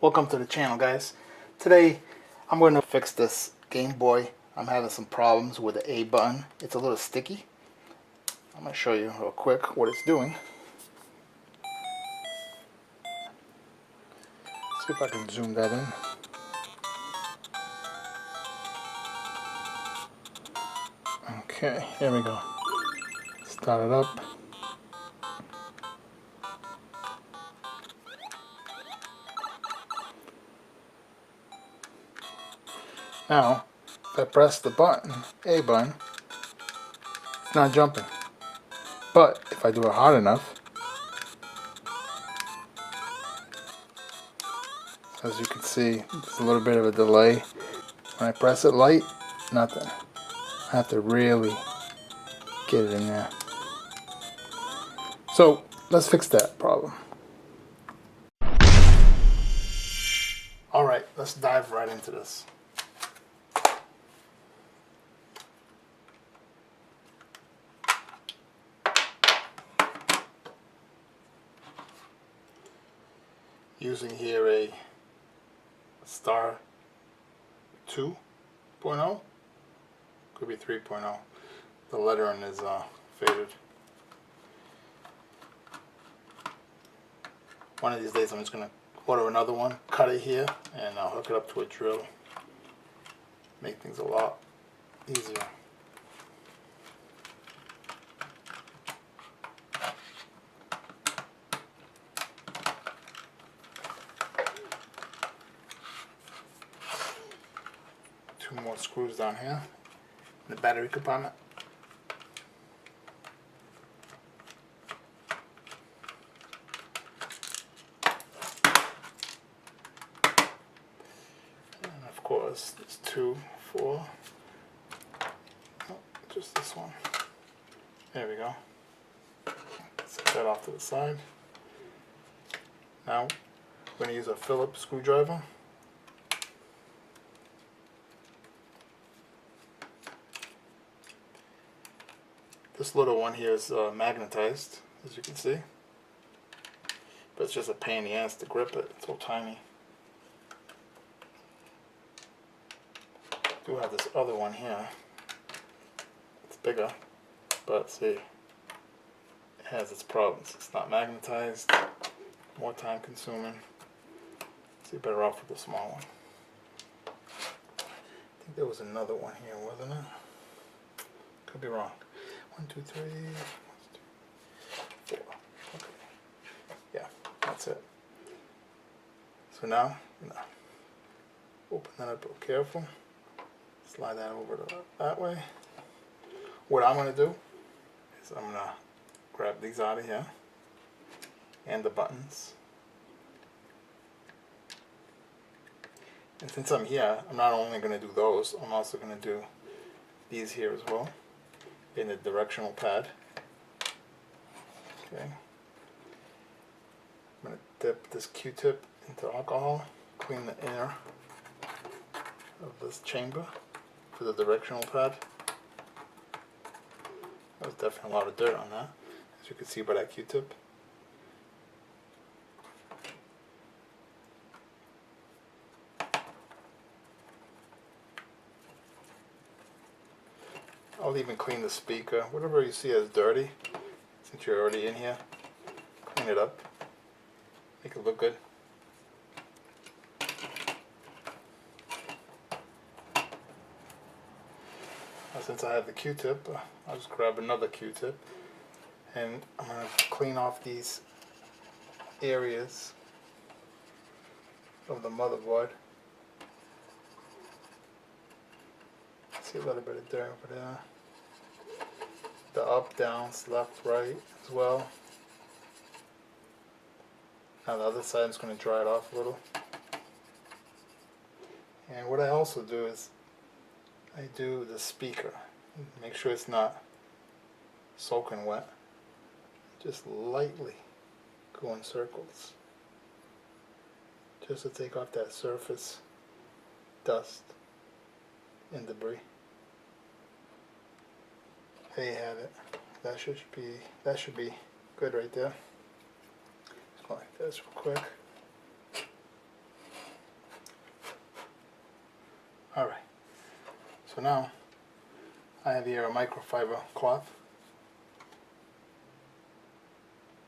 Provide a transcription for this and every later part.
Welcome to the channel, guys. Today I'm going to fix this Game Boy. I'm having some problems with the A button. It's a little sticky. I'm going to show you real quick what it's doing. See if I can zoom that in. Okay, here we go. Start it up. Now, if I press the button, A button, it's not jumping. But if I do it hard enough, as you can see, there's a little bit of a delay. When I press it light, nothing. I have to really get it in there. So let's fix that problem. Alright, let's dive right into this. Using here a Star 2.0, could be 3.0. The lettering is faded. One of these days I'm just going to order another one, cut it here, and I'll hook it up to a drill. Make things a lot easier. Two more screws down here in the battery compartment. And of course, there's 2, 4. Oh, just this one. There we go. Set that off to the side. Now, we're going to use a Phillips screwdriver. This little one here is magnetized, as you can see, but it's just a pain in the ass to grip it. It's so tiny. I do have this other one here. It's bigger, but see, it has its problems. It's not magnetized, more time consuming. So you're better off with the small one. I think there was another one here, wasn't it? Could be wrong. 1, 2, 3, 1, 2, 4. Okay. Yeah, that's it. So now, open that up real careful. Slide that over to that way. What I'm going to do is I'm going to grab these out of here and the buttons. And since I'm here, I'm not only going to do those, I'm also going to do these here as well. In the directional pad. Okay. I'm going to dip this Q-tip into alcohol, clean the inner of this chamber for the directional pad. There's definitely a lot of dirt on that, as you can see by that Q-tip. I'll even clean the speaker. Whatever you see as dirty, since you're already in here, clean it up. Make it look good. Now, since I have the Q-tip, I'll just grab another Q-tip and I'm going to clean off these areas of the motherboard. See a little bit of dirt over there. The up, downs, left, right as well. Now the other side is going to dry it off a little. And what I also do is I do the speaker. Make sure it's not soaking wet. Just lightly go in circles. Just to take off that surface dust and debris. There you have it. That should be good right there. Just go like this real quick. So now I have here a microfiber cloth.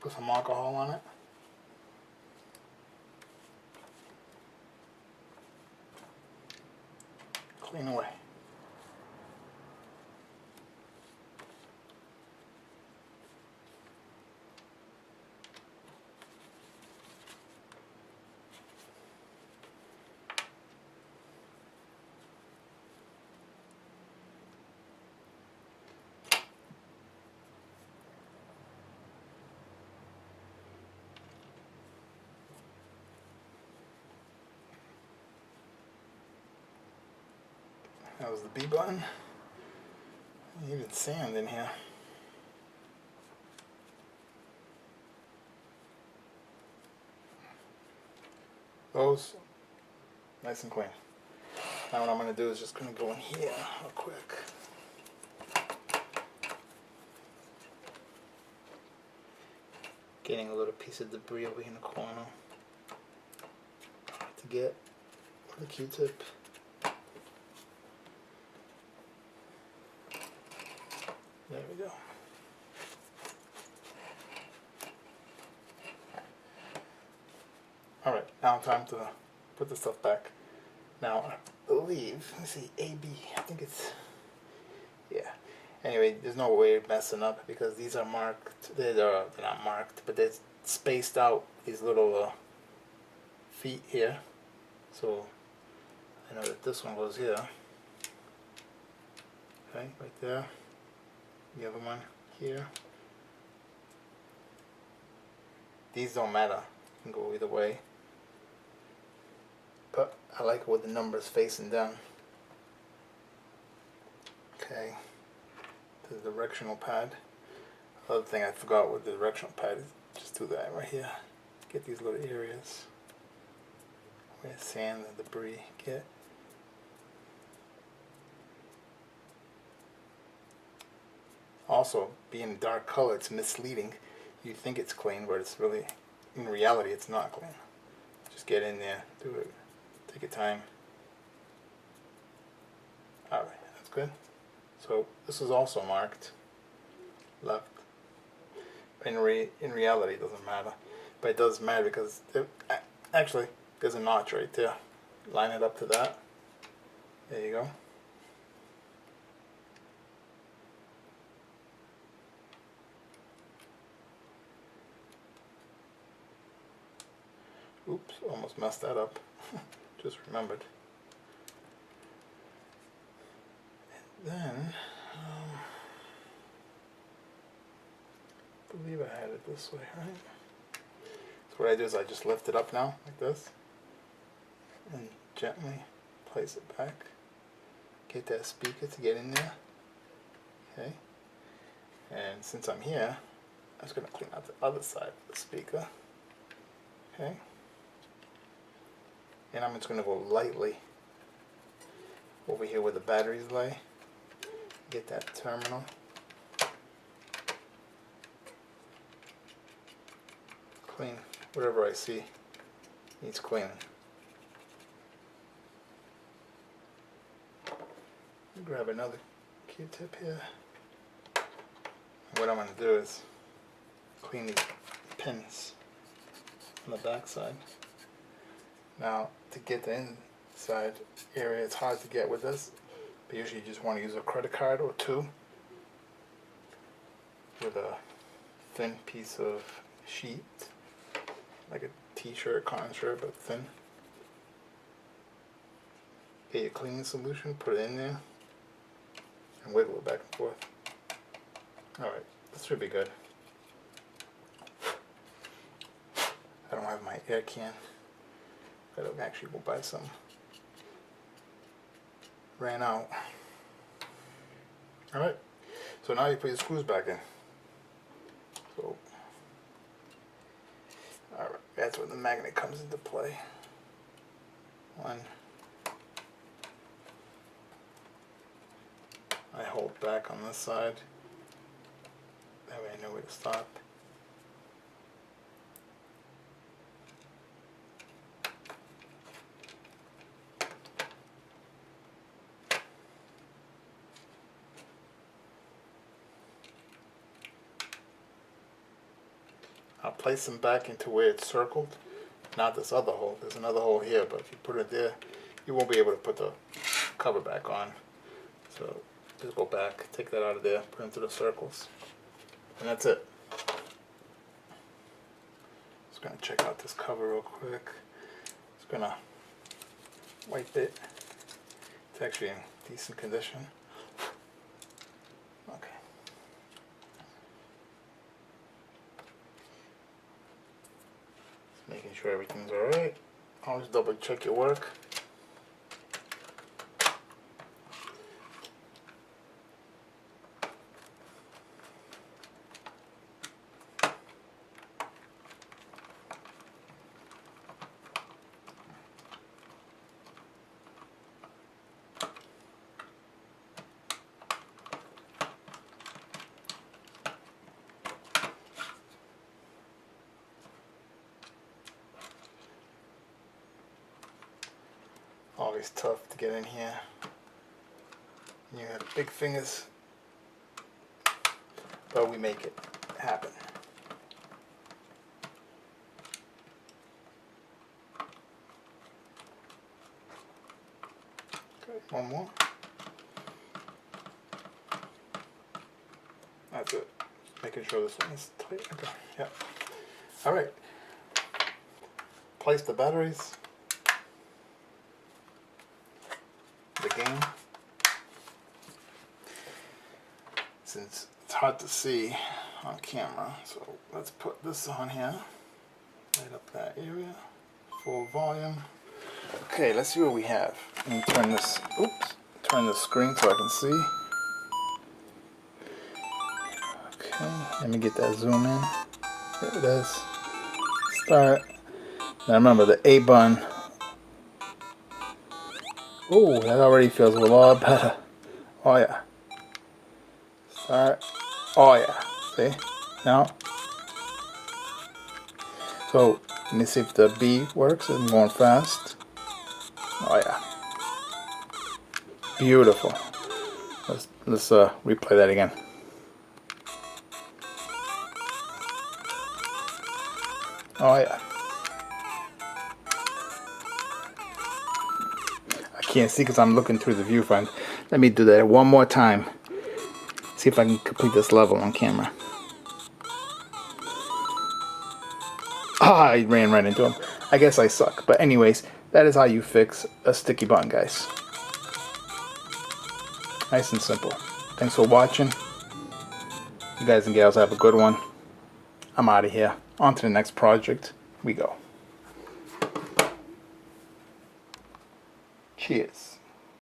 Put some alcohol on it. Clean away. That was the B button. Even sand in here. Those, nice and clean. Now what I'm going to do is just going to go in here real quick. Getting a little piece of debris over here in the corner. To get with a Q-tip. There we go. Alright, now time to put the stuff back. Now, I believe, let me see, A, B, I think it's, yeah. Anyway, there's no way of messing up because these are marked, they're not marked, but they're spaced out, these little feet here. So, I know that this one goes here. Okay, right there. The other one here. These don't matter, you can go either way. But I like it with the numbers facing down. Okay, the directional pad. Other thing I forgot with the directional pad is just do that right here. Get these little areas where sand and debris get. Also, being dark color, it's misleading. You think it's clean, but it's really, in reality, it's not clean. Just get in there, do it, take your time. Alright, that's good. So, this is also marked left. In reality, it doesn't matter. But it does matter because, actually, there's a notch right there. Line it up to that. There you go. Oops, almost messed that up. Just remembered. And then, I believe I had it this way, right? So what I do is I just lift it up now, like this, and gently place it back. Get that speaker to get in there. Okay. And since I'm here, I'm just going to clean out the other side of the speaker. Okay. And I'm just going to go lightly over here where the batteries lay. Get that terminal. Clean whatever I see needs cleaning. Grab another Q-tip here. What I'm going to do is clean these pins on the back side. Now, to get the inside area, it's hard to get with this, but usually you just want to use a credit card or two with a thin piece of sheet, like a t-shirt, cotton shirt, but thin. Get your cleaning solution, put it in there, and wiggle it back and forth. Alright, this should be good. I don't have my air can. Gotta actually go buy some. Ran out. Alright, so now you put your screws back in. So, alright, that's where the magnet comes into play. One. I hold back on this side. That way I know where to stop. place them back into where it's circled. Not this other hole. There's another hole here, but if you put it there, you won't be able to put the cover back on. So just go back, take that out of there, put it into the circles, and that's it. Just gonna check out this cover real quick. Just gonna wipe it. It's actually in decent condition. Okay. Just making sure everything's alright. Always double check your work. Always tough to get in here. You have big fingers, but we make it happen. Okay, one more. That's it. Just making sure this one is tight. Okay, yeah. All right. Place the batteries. The game. Since it's hard to see on camera, so let's put this on here. Light up that area. Full volume. Okay, let's see what we have. Let me turn this. Oops. Turn the screen so I can see. Okay. Let me get that zoom in. There it is. Start. Now remember the A button. Oh, that already feels a lot better. Oh yeah. Start. Oh yeah. See? Now. So, let me see if the B works. I'm going fast. Oh yeah. Beautiful. Let's replay that again. Oh yeah. Can't see because I'm looking through the viewfinder. Let me do that one more time. See if I can complete this level on camera. Ah, I ran right into him. I guess I suck. But anyways, that is how you fix a sticky button, guys. Nice and simple. Thanks for watching. You guys and gals have a good one. I'm out of here. On to the next project we go. Cheers.